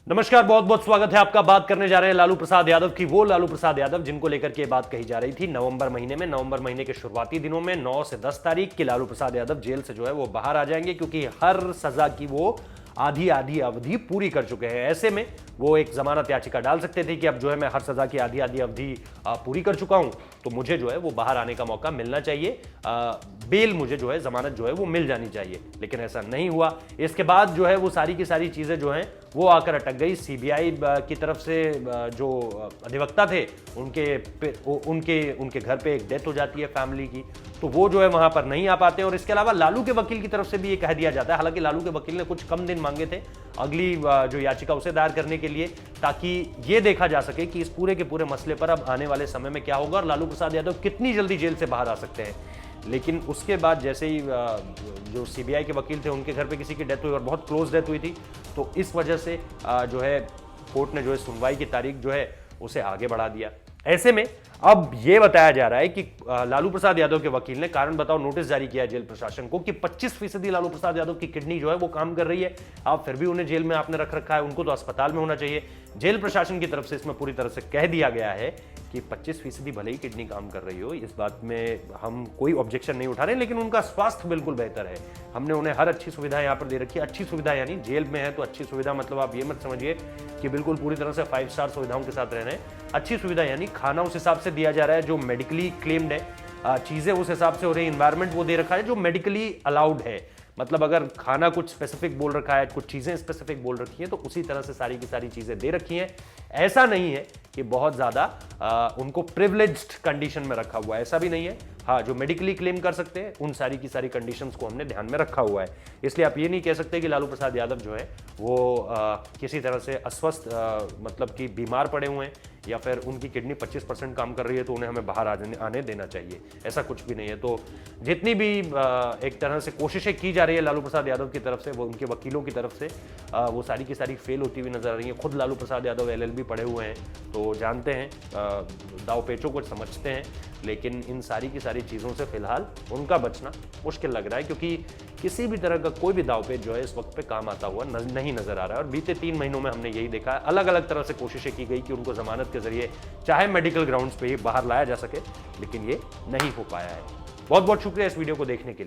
नमस्कार, बहुत बहुत स्वागत है आपका। बात करने जा रहे हैं लालू प्रसाद यादव की। वो लालू प्रसाद यादव जिनको लेकर के बात कही जा रही थी नवंबर महीने के शुरुआती दिनों में 9 से 10 तारीख की लालू प्रसाद यादव जेल से जो है वो बाहर आ जाएंगे, क्योंकि हर सजा की वो आधी आधी अवधि पूरी कर चुके हैं। ऐसे में वो एक जमानत याचिका डाल सकते थे कि अब जो है मैं हर सजा की आधी आधी अवधि पूरी कर चुका हूं, तो मुझे जो है वो बाहर आने का मौका मिलना चाहिए, बेल मुझे जो है जमानत जो है वो मिल जानी चाहिए। लेकिन ऐसा नहीं हुआ। इसके बाद जो है वो सारी की सारी चीजें जो हैं वो आकर अटक गई। सीबीआई की तरफ से जो अधिवक्ता थे उनके घर पे एक डेथ हो जाती है फैमिली की, तो वो जो है वहां पर नहीं आ पाते। और इसके अलावा लालू के वकील की तरफ से भी ये कह दिया जाता है, हालांकि लालू के वकील ने कुछ कम दिन मांगे थे अगली जो याचिका उसे दायर करने के लिए, ताकि ये देखा जा सके कि इस पूरे के पूरे मसले पर अब आने वाले समय में क्या होगा और लालू प्रसाद यादव कितनी जल्दी जेल से बाहर आ सकते हैं। लेकिन उसके बाद जैसे ही जो सीबीआई के वकील थे उनके घर पे किसी की डेथ हुई और बहुत क्लोज डेथ हुई थी, तो इस वजह से जो है कोर्ट ने जो है सुनवाई की तारीख जो है उसे आगे बढ़ा दिया। ऐसे में अब यह बताया जा रहा है कि लालू प्रसाद यादव के वकील ने कारण बताओ नोटिस जारी किया है जेल प्रशासन को कि 25% लालू प्रसाद यादव की किडनी जो है वो काम कर रही है। आप फिर भी उन्हें जेल में आपने रख रखा है, उनको तो अस्पताल में होना चाहिए। जेल प्रशासन की तरफ से इसमें पूरी तरह से कह दिया गया है कि 25% भले ही किडनी काम कर रही हो, इस बात में हम कोई ऑब्जेक्शन नहीं उठा रहे, लेकिन उनका स्वास्थ्य बिल्कुल बेहतर है। हमने उन्हें हर अच्छी सुविधा यहाँ पर दे रखी है। अच्छी सुविधा यानी जेल में है तो अच्छी सुविधा, मतलब आप ये मत समझिए कि बिल्कुल पूरी तरह से 5 स्टार सुविधाओं के साथ रह रहे हैं। अच्छी सुविधा यानी खाना उस हिसाब से दिया जा रहा है जो मेडिकली क्लेम्ड है, चीजें उस हिसाब से हो रही है, इन्वायरमेंट वो दे रखा है जो मेडिकली अलाउड है। मतलब अगर खाना कुछ स्पेसिफिक बोल रखा है, कुछ चीजें स्पेसिफिक बोल रखी हैं, तो उसी तरह से सारी की सारी चीजें दे रखी हैं। ऐसा नहीं है कि बहुत ज्यादा उनको प्रिविलेज्ड कंडीशन में रखा हुआ है, ऐसा भी नहीं है। हाँ, जो मेडिकली क्लेम कर सकते हैं उन सारी की सारी कंडीशंस को हमने ध्यान में रखा हुआ है। इसलिए आप ये नहीं कह सकते कि लालू प्रसाद यादव जो है वो किसी तरह से अस्वस्थ, मतलब कि बीमार पड़े हुए हैं या फिर उनकी किडनी 25% काम कर रही है तो उन्हें हमें बाहर आने देना चाहिए, ऐसा कुछ भी नहीं है। तो जितनी भी एक तरह से कोशिशें की जा रही है लालू प्रसाद यादव की तरफ से, वो उनके वकीलों की तरफ से, वो सारी की सारी फेल होती हुई नजर आ रही है। खुद लालू प्रसाद यादव LLB पढ़े हुए हैं तो जानते हैं, दाव पेचों को समझते हैं, लेकिन इन सारी की सारी चीज़ों से फिलहाल उनका बचना मुश्किल लग रहा है, क्योंकि किसी भी तरह का कोई भी दाव पेच जो है इस वक्त पे काम आता हुआ नहीं नजर आ रहा है। और बीते 3 महीनों में हमने यही देखा है, अलग अलग तरह से कोशिशें की गई कि उनको जमानत के जरिए चाहे मेडिकल ग्राउंड्स पे ही बाहर लाया जा सके, लेकिन ये नहीं हो पाया है। बहुत बहुत शुक्रिया इस वीडियो को देखने के लिए।